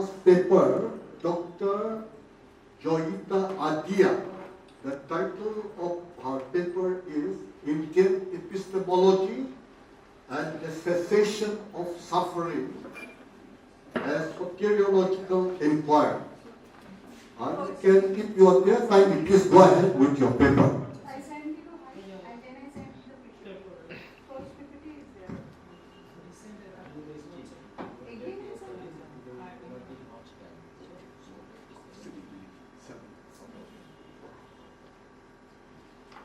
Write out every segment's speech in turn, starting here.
first paper, Dr. Joyita Adia. The title of her paper is Indian Epistemology and the Cessation of Suffering as Soteriological Inquiry. If you are there, fine, please go ahead with your paper. I sent you to hide and then I sent the picture. First PPT is there. Again,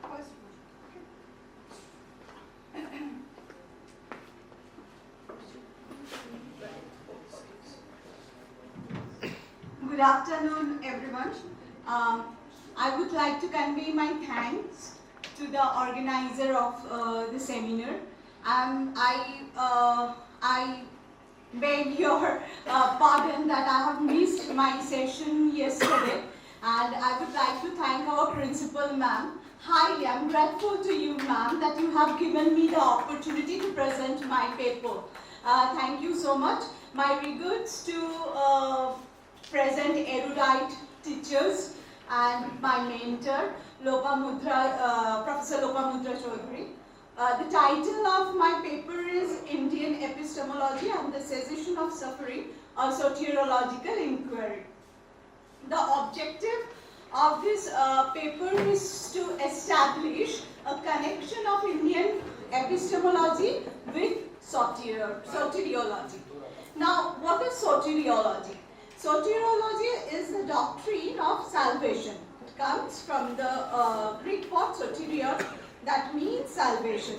first. Good afternoon, everyone. I would like to convey my thanks to the organizer of the seminar. I beg your pardon that I have missed my session yesterday, and I would like to thank our principal, ma'am. Highly, I'm grateful to you, ma'am, that you have given me the opportunity to present my paper. Thank you so much. My regards to present erudite teachers and my mentor, Professor Lopamudra Chaudhary. The title of my paper is Indian Epistemology and the Cessation of Suffering, a Soteriological Inquiry. The objective of this paper is to establish a connection of Indian epistemology with soteriology. Now, what is soteriology? Soteriology is the doctrine of salvation. It comes from the Greek word soterion, that means salvation.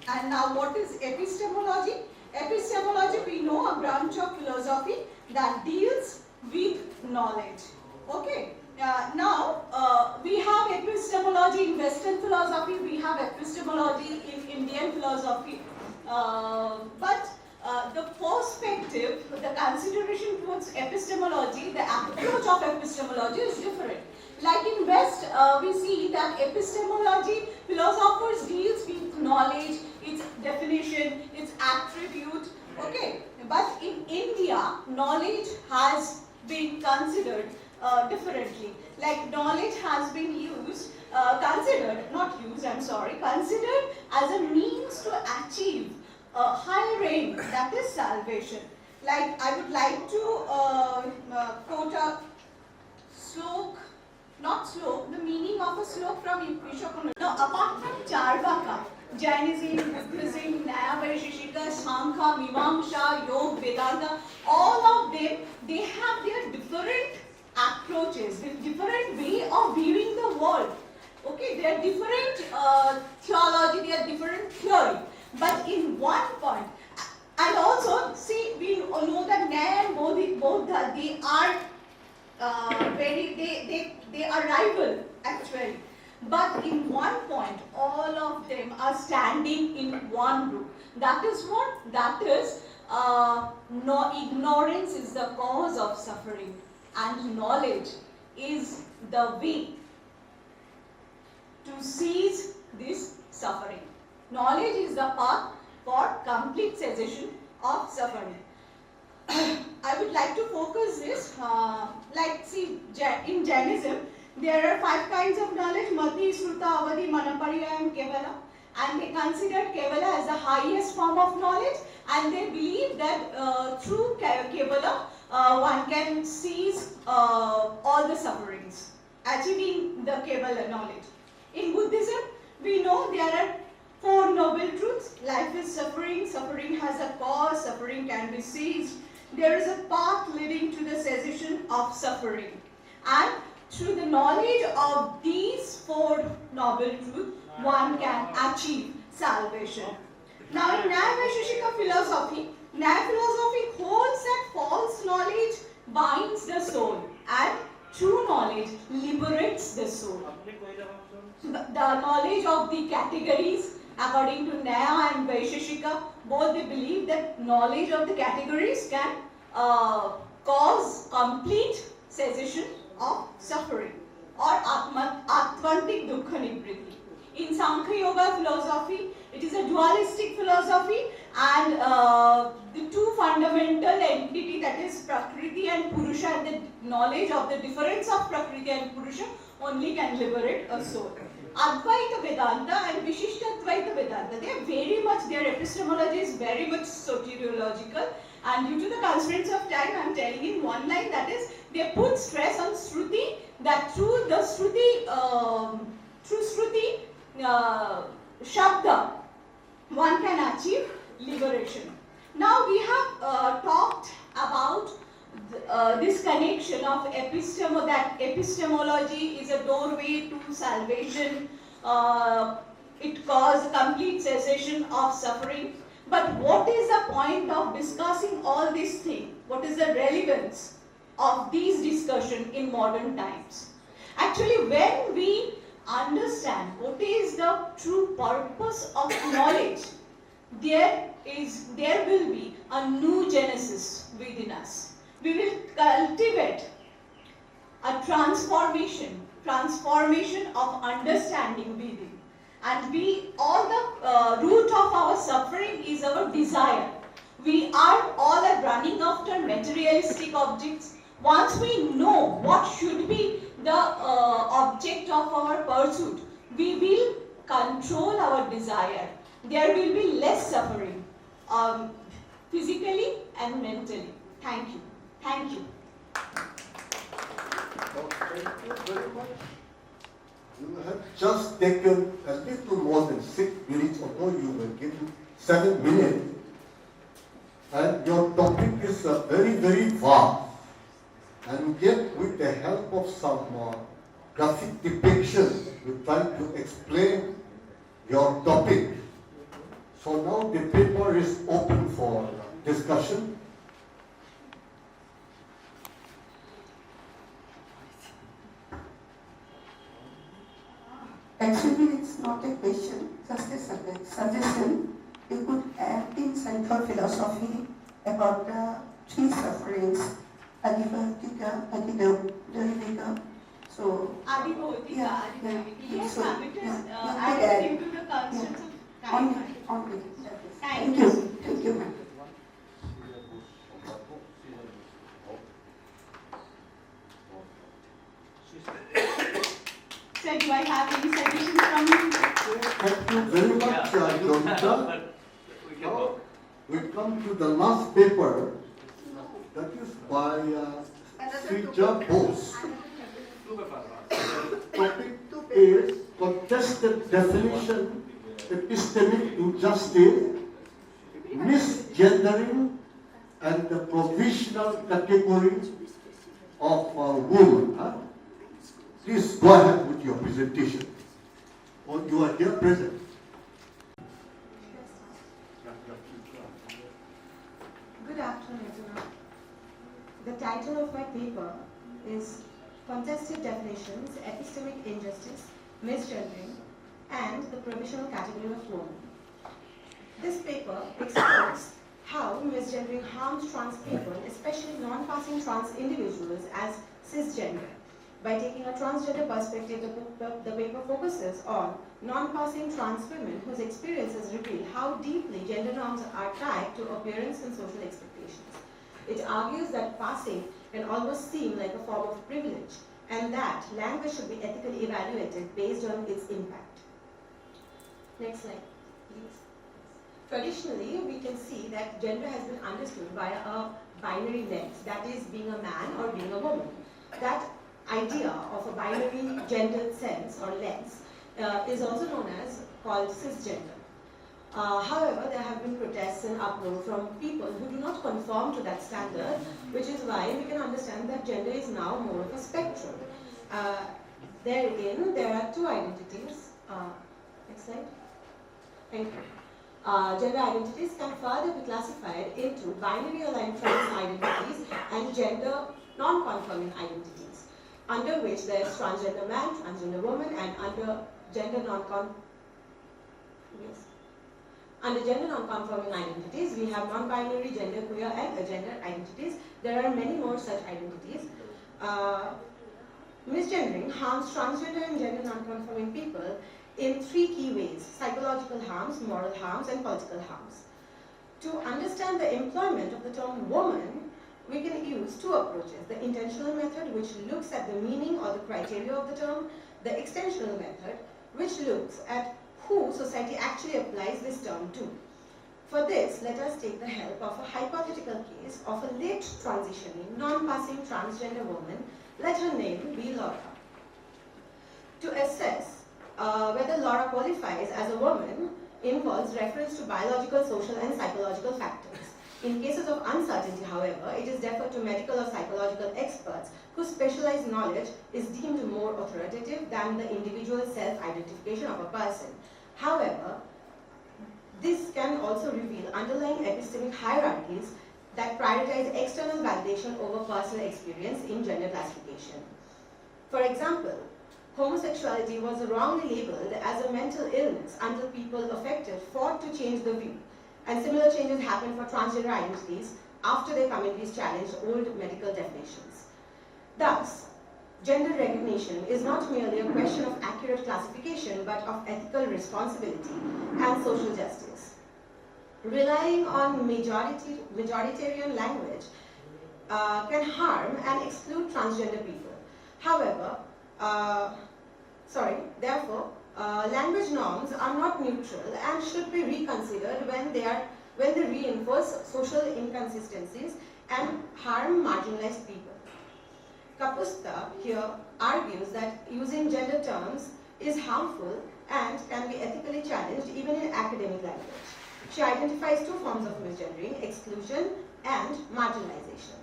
And now what is epistemology? Epistemology, we know, a branch of philosophy that deals with knowledge. Okay. Now, we have epistemology in Western philosophy, we have epistemology in Indian philosophy. But the perspective, the consideration towards epistemology, the approach of epistemology is different. Like in West, we see that epistemology, philosophers deals with knowledge, its definition, its attribute, okay. But in India, knowledge has been considered differently. Like knowledge has been used, considered as a means to achieve a higher aim, that is salvation. Like I would like to quote a slok, the meaning of a slok from Vishwakarma. Now, apart from Charvaka, Jainism, Buddhism, Nyaya Vaisheshika, Sankhya, Mimamsa, Yoga, Vedanta, all of them, they have their different approaches, different way of viewing the world. Okay, they are different theology, they are different theory. But in one point, and also see, we know that Nyaya and Bodha, they are they are rival actually. But in one point, all of them are standing in one group. That is what? That is ignorance is the cause of suffering, and knowledge is the way to cease this suffering. Knowledge is the path for complete cessation of suffering. I would like to focus this, like see, in Jainism, there are 5 kinds of knowledge: Mati, Sruta, Avadi, Manapariya and Kevala. And they consider Kevala as the highest form of knowledge, and they believe that through Kevala, one can cease all the sufferings, achieving the Kevala knowledge. In Buddhism, we know there are 4 noble truths. Life is suffering, suffering has a cause, suffering can be ceased. There is a path leading to the cessation of suffering. And through the knowledge of these 4 noble truths, one can achieve salvation. Now in Nyaya Vaisheshika philosophy, Nyaya philosophy holds that false knowledge binds the soul and true knowledge liberates the soul. The knowledge of the categories, according to Nyaya and Vaisheshika, both they believe that knowledge of the categories can cause complete cessation of suffering or Atmantik Dukkha Nivriti. In Sankhya Yoga philosophy, it is a dualistic philosophy, and the two fundamental entity, that is Prakriti and Purusha, and the knowledge of the difference of Prakriti and Purusha only can liberate a soul. Advaita Vedanta and Vishishtadvaita Vedanta, they are very much, their epistemology is very much soteriological, and due to the constraints of time, I am telling in one line, that is, they put stress on Shruti, that through the Shruti, Shabda, one can achieve liberation. Now we have talked about this connection of that epistemology is a doorway to salvation. It causes complete cessation of suffering. But what is the point of discussing all these things? What is the relevance of these discussions in modern times? Actually, when we understand what is the true purpose of knowledge, there will be a new genesis within us. We will cultivate a transformation of understanding within. And all the root of our suffering is our desire. We are all running after materialistic objects. Once we know what should be the object of our pursuit, we will control our desire. There will be less suffering, physically and mentally. Thank you. Thank you. Thank you very much. You have just taken a little more than 6 minutes, although you were given 7 minutes. And your topic is very, very vast. And yet, with the help of some graphic depiction, you try to explain your topic. So now the paper is open for discussion. Actually, it's not a question, just a suggestion. You could add in Central philosophy about the three sufferings, Adibhautika, Adidayvika. So, Adibhautika, Adidayvika. Yes, so, ma'am, it is yeah, added into the concepts of time. Only. Thank you. you. Thank you, ma'am. Sir, do I have any suggestions from you? Thank you very much, Yogita. Now, we come to the last paper, that is by Srija Bose. Topic is contested definition, epistemic injustice, misgendering, and the provisional category of woman. Please go ahead with your presentation. Or you are here present. Good afternoon, everyone. The title of my paper is Contested Definitions, Epistemic Injustice, Misgendering, and the Provisional Category of Woman. This paper explores how misgendering harms trans people, especially non-passing trans individuals, as cisgender. By taking a transgender perspective, the paper focuses on non-passing trans women whose experiences reveal how deeply gender norms are tied to appearance and social expectations. It argues that passing can almost seem like a form of privilege, and that language should be ethically evaluated based on its impact. Next slide, please. Traditionally, we can see that gender has been understood by a binary lens, that is, being a man or being a woman. That idea of a binary gendered sense or lens is also known as called cisgender. However, there have been protests and uproar from people who do not conform to that standard, which is why we can understand that gender is now more of a spectrum. Therein, there are two identities. Next slide. Thank you. Gender identities can further be classified into binary aligned trans identities and gender non-conforming identities, under which there is transgender man, transgender woman, and under gender non-conforming identities, we have non-binary, genderqueer, and agender identities. There are many more such identities. Misgendering harms transgender and gender non-conforming people, in three key ways: psychological harms, moral harms, and political harms. To understand the employment of the term woman, we can use two approaches: the intentional method, which looks at the meaning or the criteria of the term; the extensional method, which looks at who society actually applies this term to. For this, let us take the help of a hypothetical case of a late transitioning, non-passing transgender woman. Let her name be Laura. To assess whether Laura qualifies as a woman involves reference to biological, social, and psychological factors. In cases of uncertainty, however, it is deferred to medical or psychological experts whose specialized knowledge is deemed more authoritative than the individual self-identification of a person. However, this can also reveal underlying epistemic hierarchies that prioritize external validation over personal experience in gender classification. For example, homosexuality was wrongly labeled as a mental illness until people affected fought to change the view, and similar changes happened for transgender identities after their communities challenged old medical definitions. Thus, gender recognition is not merely a question of accurate classification, but of ethical responsibility and social justice. Relying on majoritarian language can harm and exclude transgender people. However, therefore, language norms are not neutral and should be reconsidered when they reinforce social inconsistencies and harm marginalized people. Kapusta here argues that using gender terms is harmful and can be ethically challenged even in academic language. She identifies two forms of misgendering: exclusion and marginalization.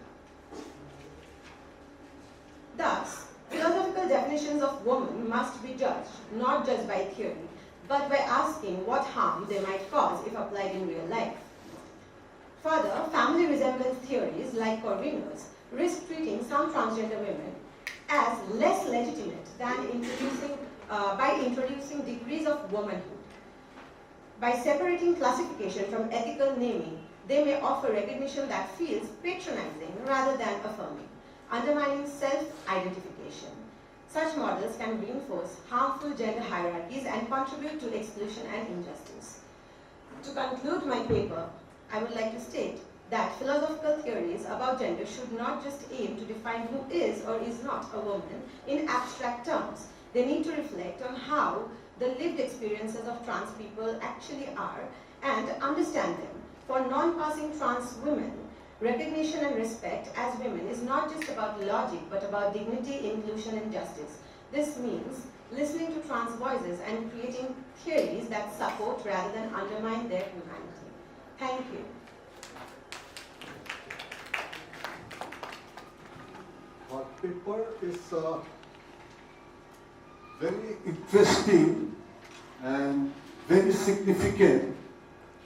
Thus, philosophical definitions of woman must be judged not just by theory, but by asking what harm they might cause if applied in real life. Further, family resemblance theories like Corvino's risk treating some transgender women as less legitimate than by introducing degrees of womanhood. By separating classification from ethical naming, they may offer recognition that feels patronizing rather than affirming, undermining self-identification. Such models can reinforce harmful gender hierarchies and contribute to exclusion and injustice. To conclude my paper, I would like to state that philosophical theories about gender should not just aim to define who is or is not a woman in abstract terms. They need to reflect on how the lived experiences of trans people actually are and understand them. For non-passing trans women, recognition and respect as women is not just about logic, but about dignity, inclusion, and justice. This means listening to trans voices and creating theories that support rather than undermine their humanity. Thank you. Our paper is very interesting and very significant,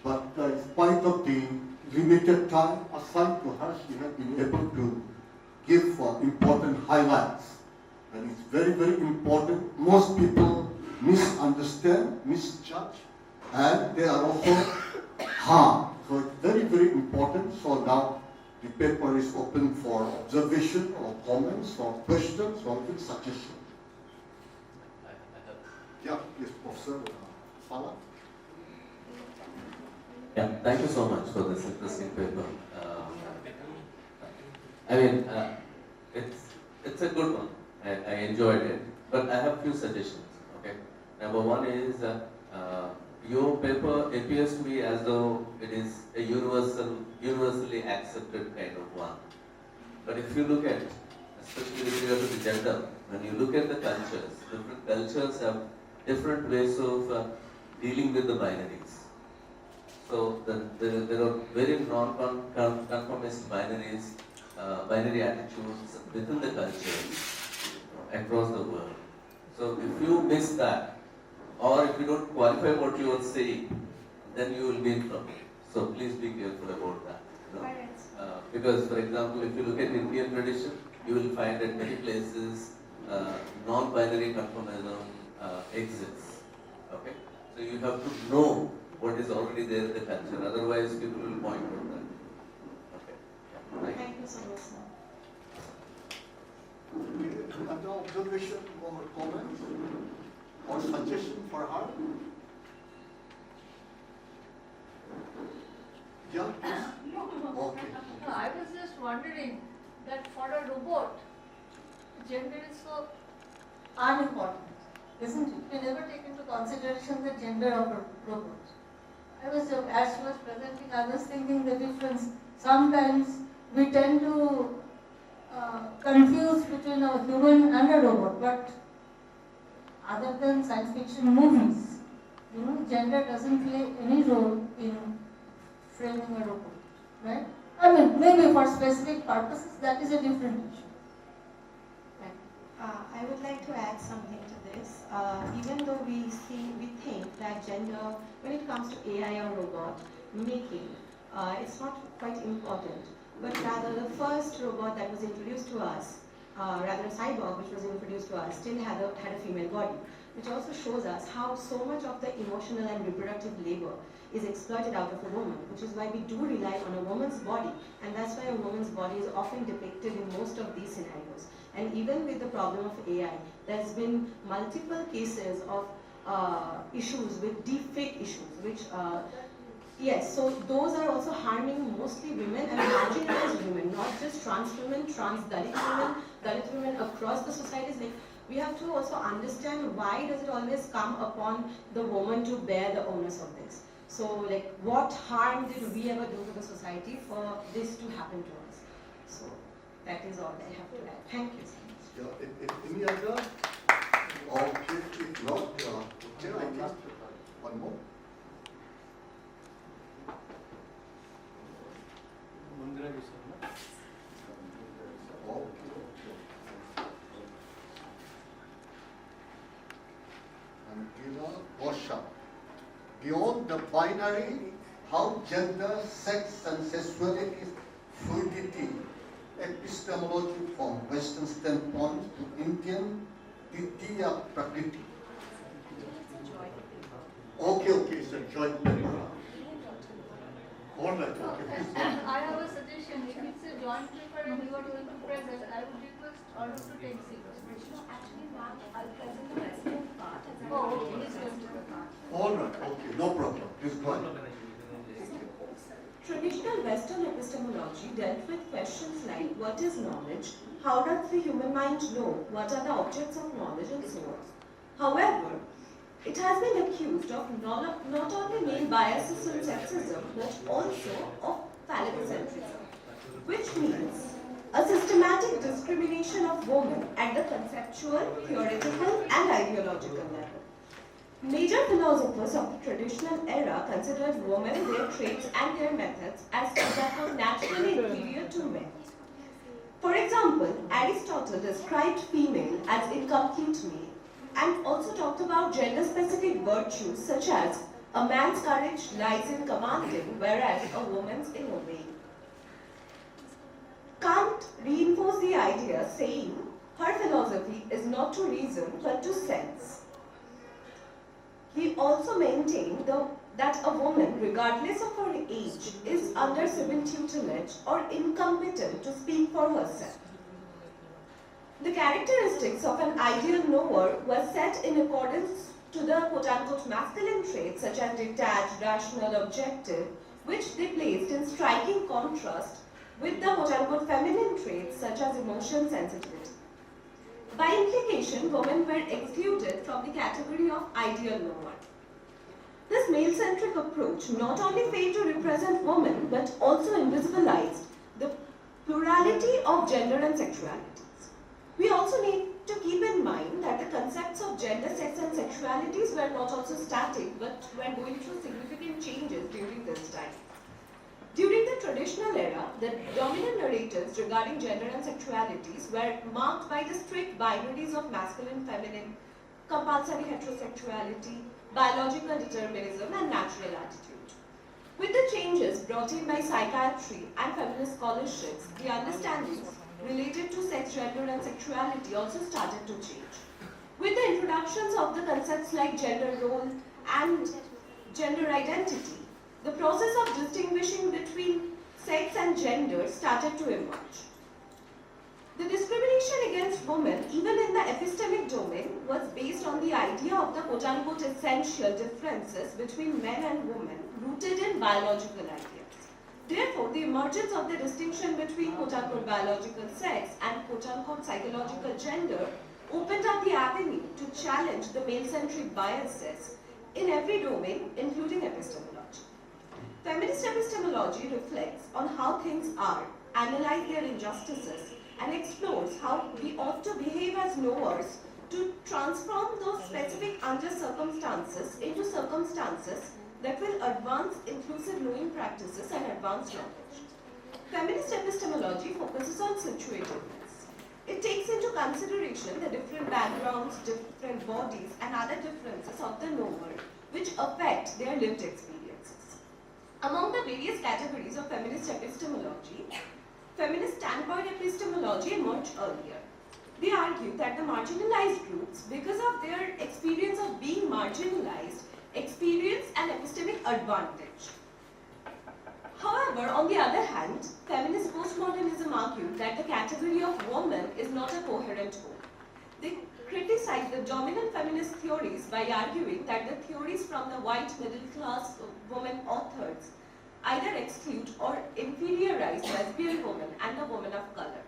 but in spite of the limited time assigned to her, she has been able to give important highlights. And it's very, very important. Most people misunderstand, misjudge, and they are also harmed. So it's very, very important. So now the paper is open for observation or comments or questions or even suggestions. Yeah, yes, Professor Fala. Yeah, thank you so much for this interesting paper. It's a good one. I enjoyed it, but I have few suggestions. Okay, number one is your paper appears to me as though it is a universally accepted kind of one. But if you look at, especially with regard to the gender, when you look at the cultures, different cultures have different ways of dealing with the binaries. So there are very non-conformist binaries, binary attitudes within the cultures across the world. So if you miss that, or if you don't qualify what you are saying, then you will be in trouble. So please be careful about that. You know? Because, for example, if you look at Indian tradition, you will find that many places non-binary conformism exists. Okay, so you have to know what is already there in the culture. Otherwise, people will point out that. Okay. Thank you so much, sir. Other observation or comments? Or a suggestion for her? Yeah, please. Okay. No, I was just wondering that for a robot, gender is so unimportant, isn't it? We never take into consideration the gender of a robot. As she was presenting, I was thinking the difference. Sometimes we tend to confuse between a human and a robot, but other than science fiction movies, gender doesn't play any role in framing a robot, right? I mean, maybe for specific purposes, that is a different issue. I would like to add something to this. Even though we think that gender, when it comes to AI or robot making, it's not quite important. But rather, the first robot that was introduced to us, rather a cyborg which was introduced to us, still had a female body, which also shows us how so much of the emotional and reproductive labor is exploited out of a woman, which is why we do rely on a woman's body, and that's why a woman's body is often depicted in most of these scenarios. And even with the problem of AI, there's been multiple cases of issues with deepfake issues, which, yes, so those are also harming mostly women and marginalized women, not just trans women, Dalit women across the societies. Like, we have to also understand why does it always come upon the woman to bear the onus of this. So, like, what harm did we ever do to the society for this to happen to us? So, that is all I have to add. Thank you so much. Yeah, if any other? Okay, if not, okay, I think one more. Beyond the binary, how gender, sex and sexuality, fluidity, epistemology from Western standpoint to Indian Titiya Prakriti. Okay, it's a joint paper. All right, okay, please. I have a suggestion. If it's a joint paper and you are going to present, I would request all of you to take seats. No, actually, ma'am, I'll present the Western part. Oh, okay. Please go to the part. All right, okay, no problem. Please go ahead. Traditional Western epistemology dealt with questions like what is knowledge, how does the human mind know, what are the objects of knowledge, and so on. However, it has been accused of not only male biases and sexism, but also of phallocentrism, which means a systematic discrimination of women at the conceptual, theoretical, and ideological level. Major philosophers of the traditional era considered women, their traits, and their methods as somehow naturally inferior to men. For example, Aristotle described female as incomplete male and also talked about gender-specific virtues such as a man's courage lies in commanding, whereas a woman's in obeying. Kant reinforced the idea, saying her philosophy is not to reason but to sense. He also maintained that a woman, regardless of her age, is under civil tutelage or incompetent to speak for herself. The characteristics of an ideal knower were set in accordance to the quote-unquote masculine traits such as detached, rational, objective, which they placed in striking contrast with the quote-unquote feminine traits such as emotion, sensitivity. By implication, women were excluded from the category of ideal knower. This male-centric approach not only failed to represent women but also invisibilized the plurality of gender and sexualities. We also need to keep in mind that the concepts of gender, sex and sexualities were not also static but were going through significant changes during this time. During the traditional era, the dominant narratives regarding gender and sexualities were marked by the strict binaries of masculine, feminine, compulsory heterosexuality, biological determinism, and natural attitude. With the changes brought in by psychiatry and feminist scholarships, the understandings related to sex, gender, and sexuality also started to change. With the introductions of the concepts like gender role and gender identity, the process of distinguishing between sex and gender started to emerge. The discrimination against women, even in the epistemic domain, was based on the idea of the quote-unquote essential differences between men and women rooted in biological ideas. Therefore, the emergence of the distinction between quote-unquote biological sex and quote-unquote psychological gender opened up the avenue to challenge the male-centric biases in every domain, including epistemology. Feminist epistemology reflects on how things are, analyzes their injustices, and explores how we ought to behave as knowers to transform those specific unjust circumstances into circumstances that will advance inclusive knowing practices and advance knowledge. Feminist epistemology focuses on situativeness. It takes into consideration the different backgrounds, different bodies, and other differences of the knower which affect their lived experiences. Among the various categories of feminist epistemology, feminist standpoint epistemology emerged earlier. They argue that the marginalized groups, because of their experience of being marginalized, experience an epistemic advantage. However, on the other hand, feminist postmodernism argued that the category of woman is not a coherent whole. They criticized the dominant feminist theories by arguing that the theories from the white middle-class women authors either exclude or inferiorize lesbian women and the women of color.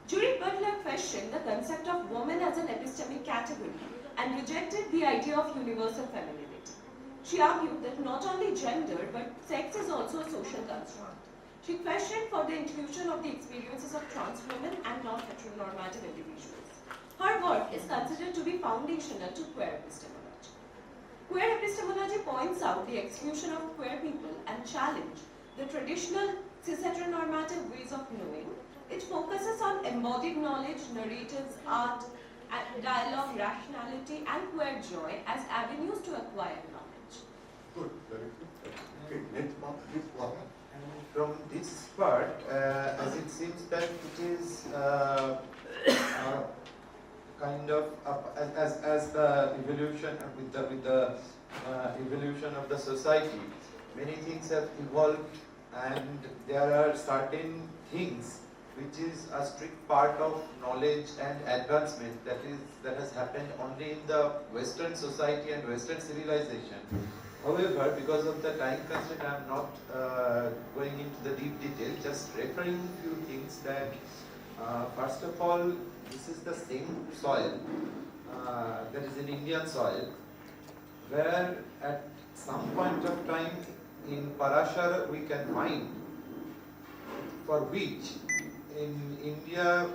Judy Butler questioned the concept of woman as an epistemic category and rejected the idea of universal femininity. She argued that not only gender but sex is also a social construct. She questioned for the inclusion of the experiences of trans women and non-heteronormative individuals. Her work is considered to be foundational to queer epistemology. Queer epistemology points out the exclusion of queer people and challenge the traditional cis-heteronormative ways of knowing. It focuses on embodied knowledge, narratives, art, and dialogue, rationality, and queer joy as avenues to acquire knowledge. Good, very good. Okay, next part, please go ahead. From this part, as it seems that it is kind of as the evolution with the evolution of the society, many things have evolved, and there are certain things which is a strict part of knowledge and advancement that has happened only in the Western society and Western civilization. However, because of the time constraint, I am not going into the deep detail, just referring a few things that first of all, this is the same soil that is an Indian soil, where at some point of time in Parashar we can find for which in India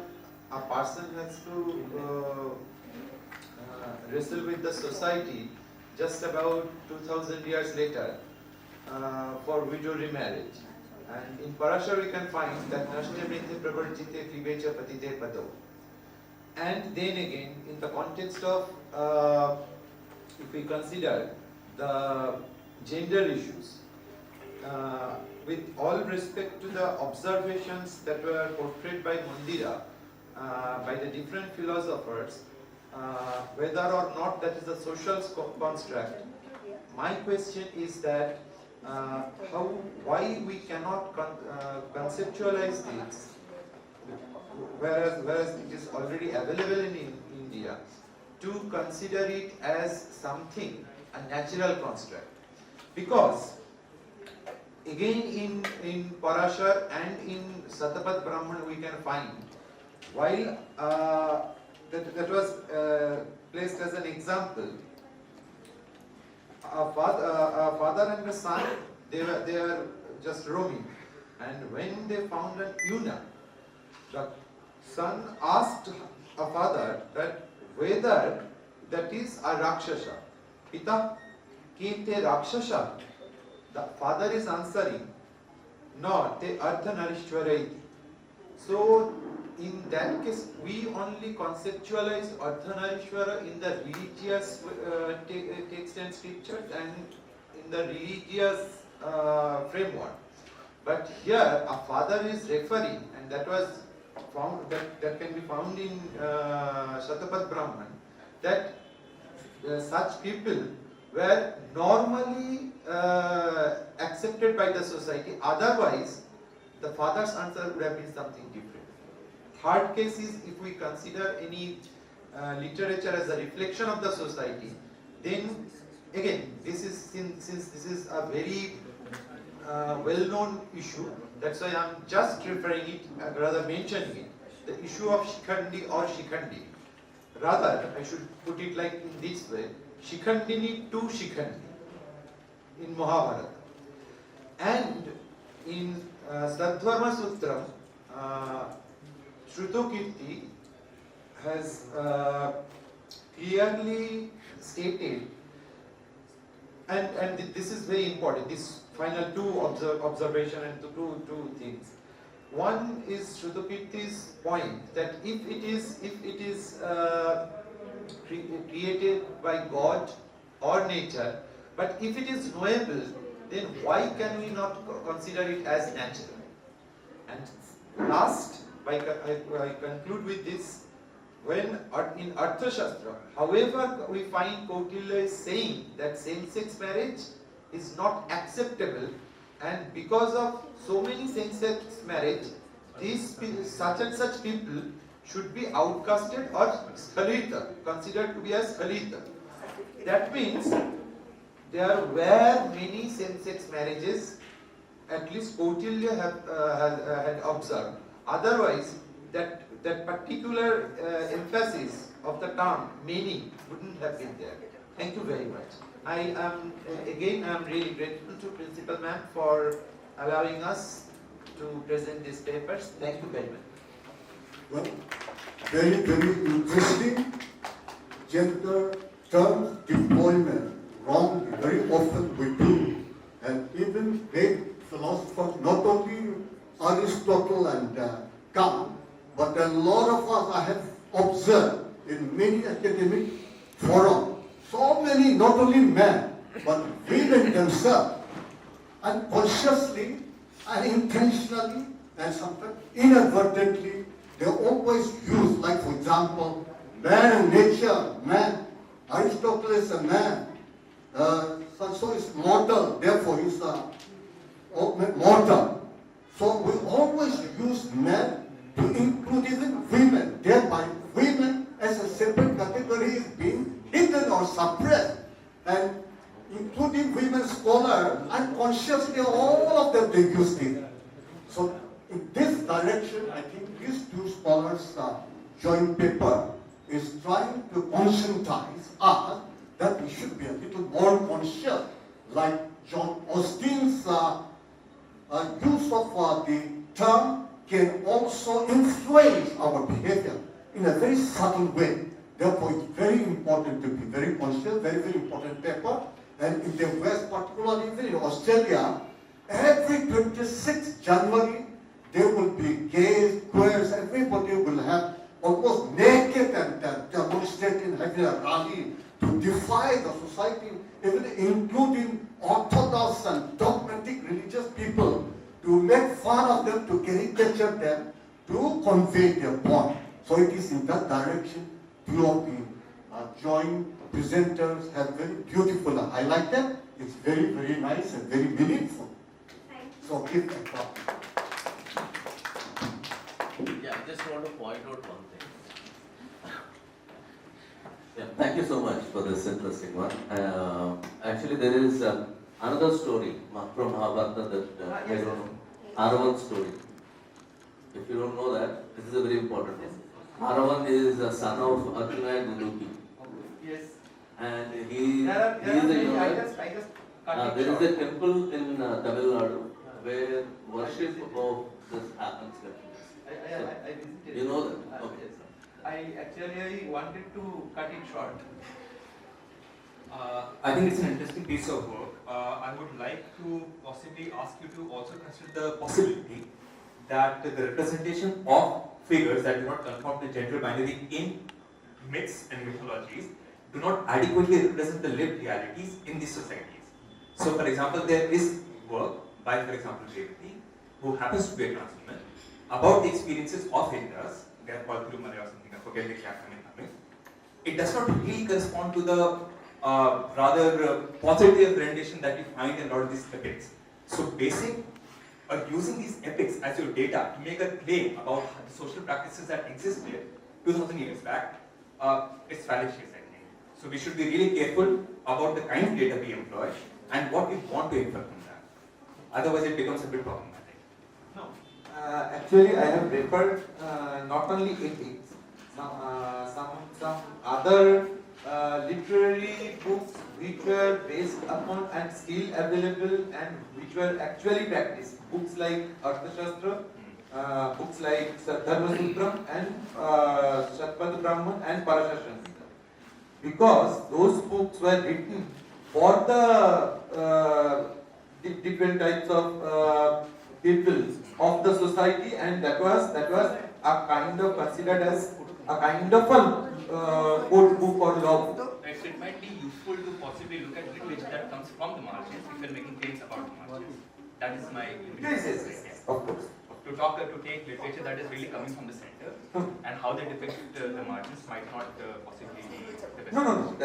a person has to wrestle with the society just about 2000 years later for widow remarriage. And in Parashar we can find that Nashte Mrithe Pravarjite Klibecha Patite Pado. And then again, in the context of, if we consider the gender issues, with all respect to the observations that were portrayed by Mandira, by the different philosophers, whether or not that is a social construct, my question is that why we cannot conceptualize this, whereas it is already available in India, to consider it as something, a natural construct. Because again in Parashar and in Satapat Brahman we can find, while that was placed as an example, a father and a son, they were just roaming, and when they found an eunuch, the son asked a father that whether that is a Rakshasa. Pita, ki te Rakshasa? The father is answering, no, te Ardhanarishwara. So in that case, we only conceptualize Ardhanarishwara in the religious text and scriptures and in the religious framework. But here, a father is referring, and that was found, that can be found in Shatapat Brahman, that such people were normally accepted by the society. Otherwise, the father's answer would have been something different. third case is if we consider any literature as a reflection of the society, then again this is since this is a very well-known issue, that's why I'm just referring it, rather mentioning it, the issue of Shikhandi or Shikhandi. Rather, I should put it like in this way, Shikhandini to Shikhandi in Mahabharata. And in Sadharma Sutram, Shrutokirti has clearly stated, and this is very important, this final two observation and two things. One is Shrutokirti's point that if it is created by God or nature, but if it is knowable, then why can we not consider it as natural? And last, I conclude with this, when in Arthashastra, however we find Kautilya is saying that same-sex marriage is not acceptable, and because of so many same-sex marriage, these such and such people should be outcasted or schalita, considered to be as schalita. That means there were many same-sex marriages, at least Kautilya had observed. Otherwise, that particular emphasis of the term many wouldn't have been there. Thank you very much. I am really grateful to Principal Ma'am for allowing us to present these papers. Thank you very much. Well, very, very interesting. Gender term deployment wrongly, very often we do. And even great philosophers, not only Aristotle and Kant, but a lot of us I have observed in many academic forums, so many, not only men, but women themselves, unconsciously and intentionally and sometimes inadvertently, they always use, like for example, man, nature, man, Aristotle is a man, so is mortal, therefore he is mortal. So we always use men to include even women, thereby women as a separate category is being hidden or suppressed. And including women scholars, unconsciously all of them they use it. So in this direction, I think these two scholars' joint paper is trying to conscientize us that we should be a little more conscious, like John Austin's use of the term can also influence our behavior in a very subtle way. Therefore, it's very important to be very conscious, very, very important paper. And in the West, particularly even in Australia, every 26th January, there will be gays, queers, everybody will have almost naked and demonstrating, having a rally to defy the society, even including orthodox and dogmatic religious people, to make fun of them, to caricature them, to convey their point. So it is in that direction, two of the joint presenters have very beautifully highlighted. It's very, very nice and very meaningful. So give a clap. Yeah, I just want to point out one thing. Yeah, thank you so much for this interesting one. Actually, there is another story from Mahabharata that I don't know. Aravan story. If you don't know that, this is a very important one. Aravan is a son of Arjuna and Duduki. Yes. And he is a there is a temple in Tamil Nadu where worship of this happens. I visited. You know that? Okay. I actually wanted to cut it short. I think it's an interesting piece of work. I would like to possibly ask you to also consider the possibility that the representation of figures that do not conform to gender binary in myths and mythologies do not adequately represent the lived realities in these societies. So, for example, there is work by, for example, Revati, who happens to be a trans woman, about the experiences of Indras. They are called Thirumala or something, I forget the exact name. It does not really correspond to the rather positive rendition that you find in a lot of these epics. So, basic or using these epics as your data to make a claim about the social practices that existed 2000 years back, it's fallacious, I think. So we should be really careful about the kind of data we employ and what we want to infer from that. Otherwise, it becomes a bit problematic. No, actually, I have referred not only ethics, some other literary books which were based upon and still available and which were actually practiced. Books like Arthashastra, books like Dharma Sutram and Shatpad Brahman and Parashashan. Because those books were written for the different types of people of the society, and that was a kind of considered as a kind of a code book or law book. Right, so it might be useful to possibly look at literature that comes from the margins if you're making claims about the margins. That is my Yes, of course. To take literature that is really coming from the center and how they depict the margins might not possibly be the best. No.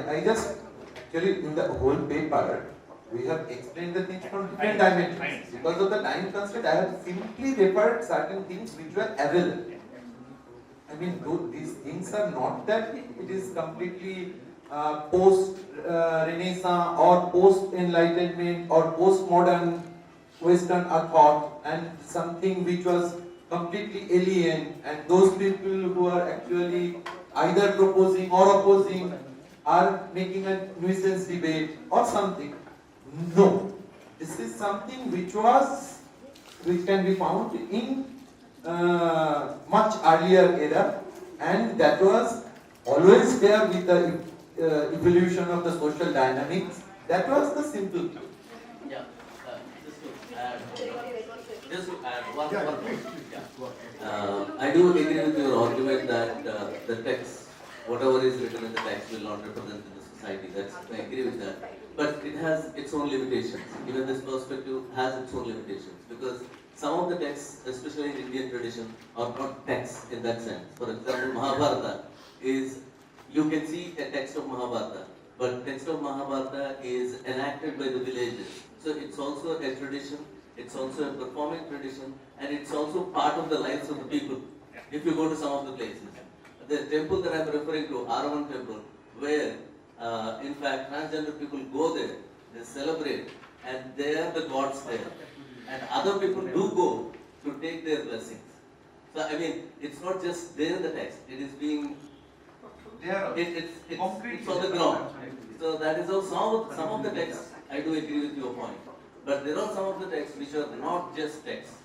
I just actually in the whole paper we have explained the things from different dimensions. Because of the time constraint, I have simply referred certain things which were available. I mean, these things are not that it is completely post-Renaissance or post-Enlightenment or post-modern Western thought and something which was completely alien, and those people who are actually either proposing or opposing are making a nuisance debate or something. No, this is something which can be found in much earlier era, and that was always there with the evolution of the social dynamics. That was the simple thing. Yeah, just to add one more. I do agree with your argument that the text, whatever is written in the text, will not represent the society. I agree with that. But it has its own limitations. Even this perspective has its own limitations, because some of the texts, especially in Indian tradition, are not texts in that sense. For example, Mahabharata is, you can see a text of Mahabharata, but text of Mahabharata is enacted by the villages. So it's also a tradition, it's also a performing tradition, and it's also part of the lives of the people. If you go to some of the places. The temple that I'm referring to, Aravan temple, where in fact transgender people go there, they celebrate, and they are the gods there. And other people do go to take their blessings. So I mean, it's not just there in the text, it is being, it's on the ground. So that is how some of the texts, I do agree with your point. But there are some of the texts which are not just texts,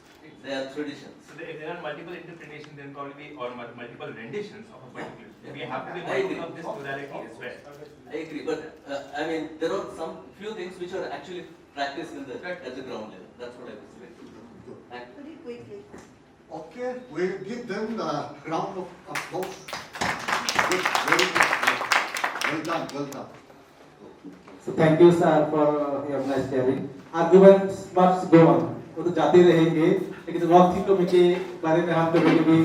they are traditions. So if there are multiple interpretations, then probably or multiple renditions of a particular. We have to be I agree. mindful of this plurality as well. I agree, but I mean, there are some few things which are actually practiced in at the ground level. That's what I was saying. Thank you. Very quickly. Okay, we'll give them a round of applause. Good, very good. Well done. So thank you, sir, for your nice sharing. Arguments must go on. वो तो जाते रहेंगे, लेकिन वक्त की के बारे में हम कभी भी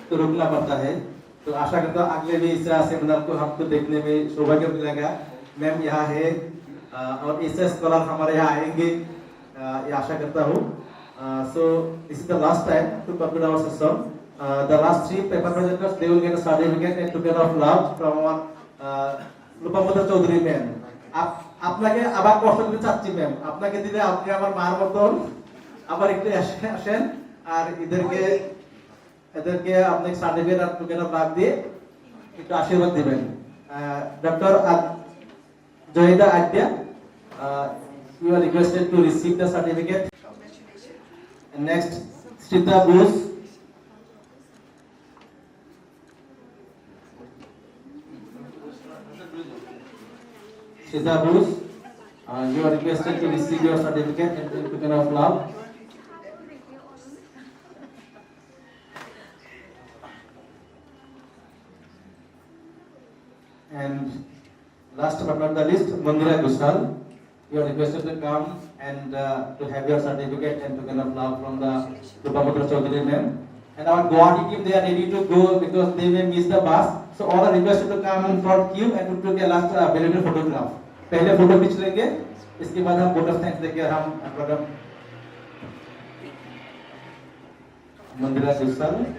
तो रोकना पड़ता है. तो आशा करता हूँ अगले भी इस तरह से मतलब को हमको देखने में सौभाग्य मिलेगा. मैम यहाँ है और एसएस स्कॉलर हमारे यहाँ आएंगे, ये आशा करता हूँ. So this is the last time to conclude our session. The last three paper presenters, they will get a certificate and token of love from our Lupamudra Chaudhary ma'am. আপনাকে আবার কষ্ট দিতে চাচ্ছি ম্যাম, আপনাকে দিলে আপনি আমার মার মতন আবার একটু আসেন আর এদেরকে আপনি সার্টিফিকেট আর টোকেন অফ লাভ দিয়ে একটু আশীর্বাদ দিবেন. Doctor Joyida Adya, you are requested to receive the certificate. And next, Shrita Bose. Shrita Bose, you are requested to receive your certificate and token of love. And last but not the least, Mandira Gusal, you are requested to come and to have your certificate and token of love from the Lupamudra Chaudhary ma'am. And our Guwahati team, they are ready to go because they may miss the bus. So all are requested to come in front queue and to take a last belated photograph. पहले photo खींच लेंगे, इसके बाद हम vote of thanks लेके हम programme Mandira Dusal.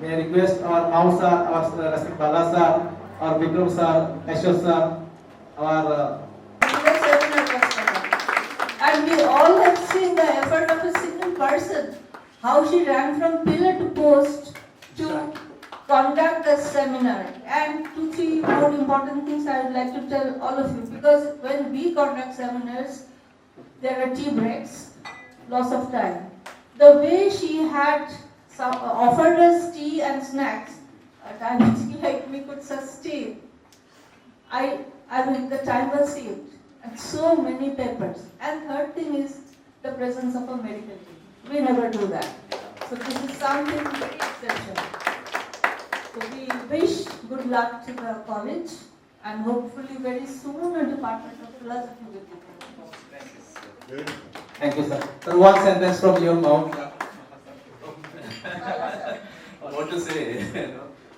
May I request our Mao sir, our respected Bala sir, our Vikram sir, Ashok sir, our and we all have seen the effort of a single person, how she ran from pillar to post to conduct the seminar. And 2-3 more important things I would like to tell all of you, because when we conduct seminars, there are tea breaks, loss of time. The way she had offered us tea and snacks, diabetic like me could sustain. I mean, the time was saved. And so many papers. And third thing is the presence of a medical team. We never do that. So this is something very exceptional. So we wish good luck to the college and hopefully very soon a Department of Philosophy will be there. Thank you, sir. Sir, one sentence from your mouth. What to say?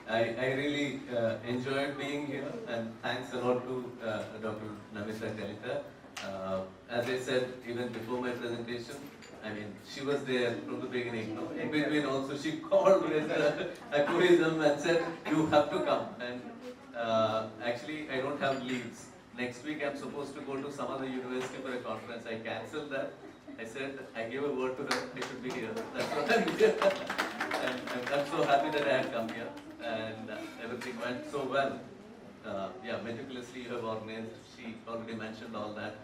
I really enjoyed being here, and thanks a lot to Dr. Namita Kalita. As I said, even before my presentation, I mean, she was there from the beginning. No? In between also, she called with a tourism and said, you have to come. And actually, I don't have leaves. Next week, I'm supposed to go to some other university for a conference. I cancelled that. I said, I gave a word to her, I should be here. That's what I'm here. And I'm so happy that I had come here. And everything went so well. Yeah, meticulously you have organized. She already mentioned all that.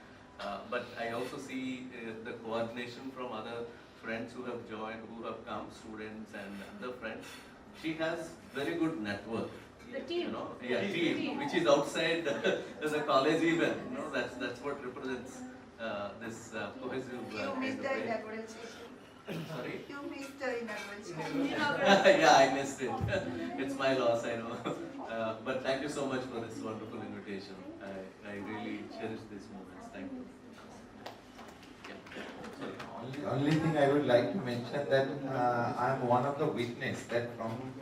But I also see the coordination from other friends who have joined, who have come, students and other friends. She has very good network. The team. You know, yeah, team, which is outside the college even. You know, that's what represents this cohesive. You missed the inaugural Sorry? You missed the inaugural Yeah, I missed it. It's my loss, I know. But thank you so much for this wonderful invitation. I really cherish these moments. Thank you. Yeah. Only thing I would like to mention that I am one of the witness that from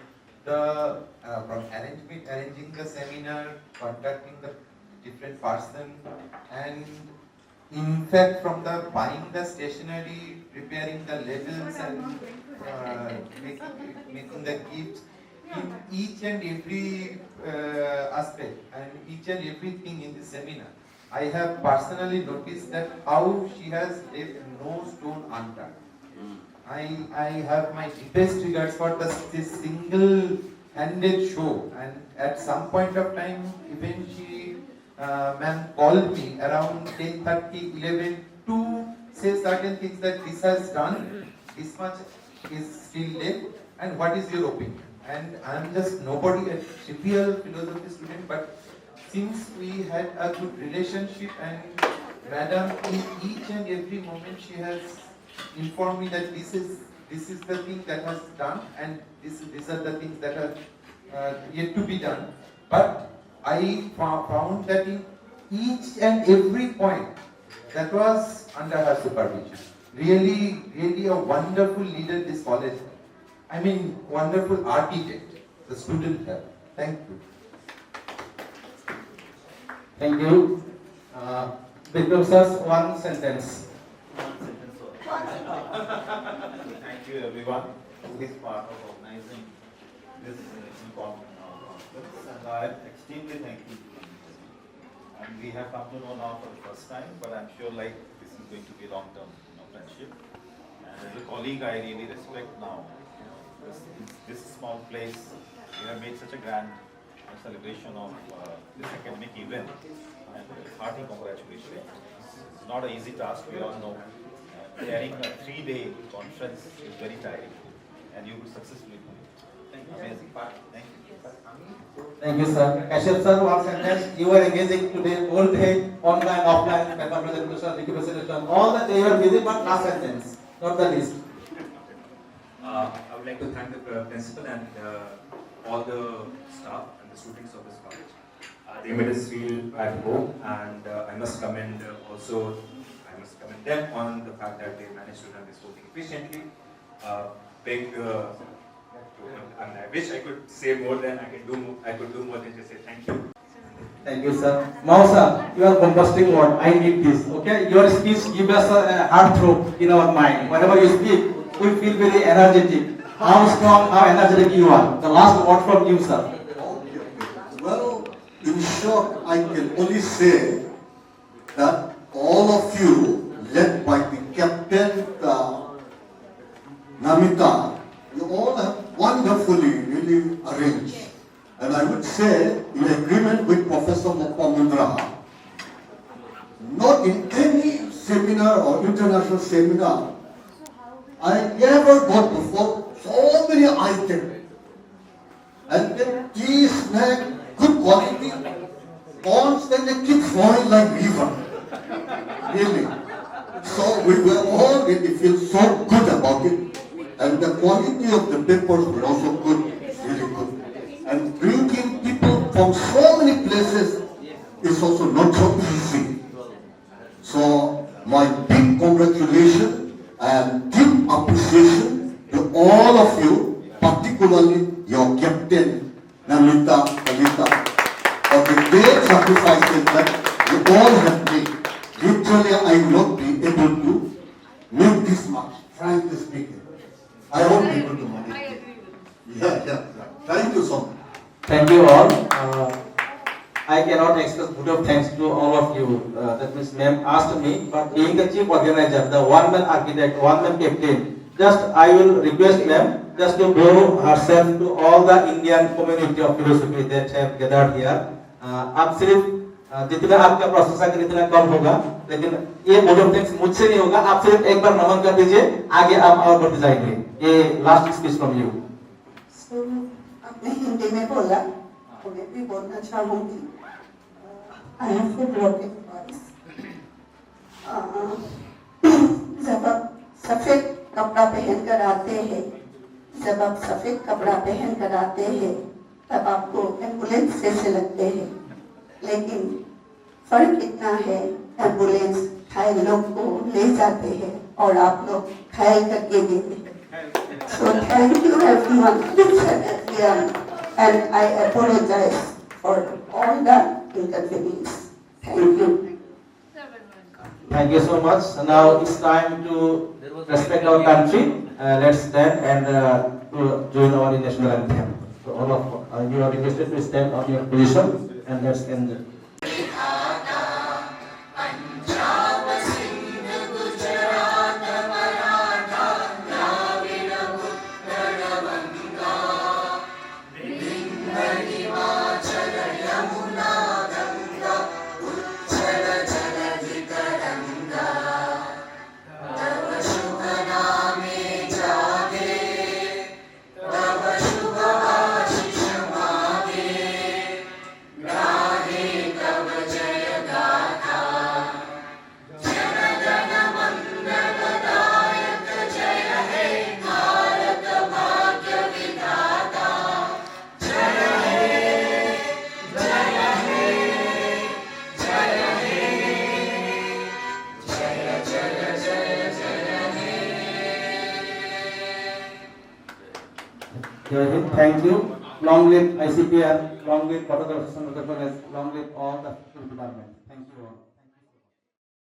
the arranging the seminar, contacting the different person, and in fact from the buying the stationery, preparing the labels and making the gifts, in each and every aspect and each and everything in the seminar, I have personally noticed that how she has left no stone unturned. I have my deepest regards for this single-handed show, and at some point of time, even she ma'am called me around 10:30, 11 to say certain things that this has done, this much is still left, and what is your opinion? And I am just nobody, a trivial philosophy student, but since we had a good relationship, and madam in each and every moment she has informed me that this is the thing that has done, and these are the things that are yet to be done. But I found that in each and every point that was under her supervision. Really, really a wonderful leader this college had. I mean, wonderful architect the student have. Thank you. Thank you. Vikram sir, one sentence. Thank you everyone who is part of organizing this important conference, and I am extremely thankful to you. And we have come to know now for the first time, but I'm sure like this is going to be long-term friendship. And as a colleague, I really respect now this small place. We have made such a grand celebration of this academic event, and hearty congratulations. It's not an easy task, we all know. Chairing a 3-day conference is very tiring, and you will successfully do it. Amazing. Thank you. Thank you, sir. Kashyap sir, one sentence. You were engaging today all day, online, offline, paper presentation, wiki presentation, all the day you are busy, but last sentence, not the least. I would like to thank the principal and all the staff and the students of this college. They made us feel at home, and I must commend them on the fact that they managed to run this whole thing efficiently. I wish I could say more than I could do more than just say thank you. Thank you, sir. Mausa, you are bombastic word. I need this. Okay, your speech gives us a heartthrob in our mind. Whenever you speak, we feel very energetic. How strong, how energetic you are. The last word from you, sir. Okay. Well, in short, I can only say that all of you, led by the Captain Namita, you all have wonderfully really arranged. And I would say, in agreement with Professor Mupamundra, not in any seminar or international seminar, I never got before so many items. And then tea, snack, good quality, ponds, then they keep flowing like river. Really. So we were all really feel so good about it. And the quality of the papers were also good, really good. And bringing people from so many places is also not so easy. So my big congratulations and deep appreciation to all of you, particularly your captain, Namita Kalita, for the great sacrifices that you all have made. Literally, I will not be able to make this much, frankly speaking. I won't be able to manage it. Yeah. Thank you so much. Thank you all. I cannot express good of thanks to all of you. That means ma'am asked me, but being the chief organizer, the one-man architect, one-man captain, just I will request ma'am just to go herself to all the Indian community of philosophy that have gathered here. आप सिर्फ जितना आपका प्रशंसा करें इतना कम होगा, लेकिन ये बोर्ड ऑफ थैंक्स मुझसे नहीं होगा. आप सिर्फ एक बार नमन कर दीजिए, आगे आप और बढ़ते जाएंगे. ये last speech from you. So, आपने हिंदी में बोला, तो मैं भी बोलना चाहूँगी. I have a broken voice. जब आप सफेद कपड़ा पहनकर आते हैं, जब आप सफेद कपड़ा पहनकर आते हैं, तब आपको एम्बुलेंस जैसे लगते हैं. लेकिन फर्क इतना है, एम्बुलेंस घायल लोग को ले जाते हैं और आप लोग घायल करके देते हैं. So thank you everyone, and I apologize for all the inconvenience. Thank you. Thank you so much. Now it's time to respect our country. Let's stand and to join our national anthem. So all of you are requested to stand on your position and let's end. Thank you. Long live ICPR, long live Photography Association of the College, long live all the departments. Thank you all.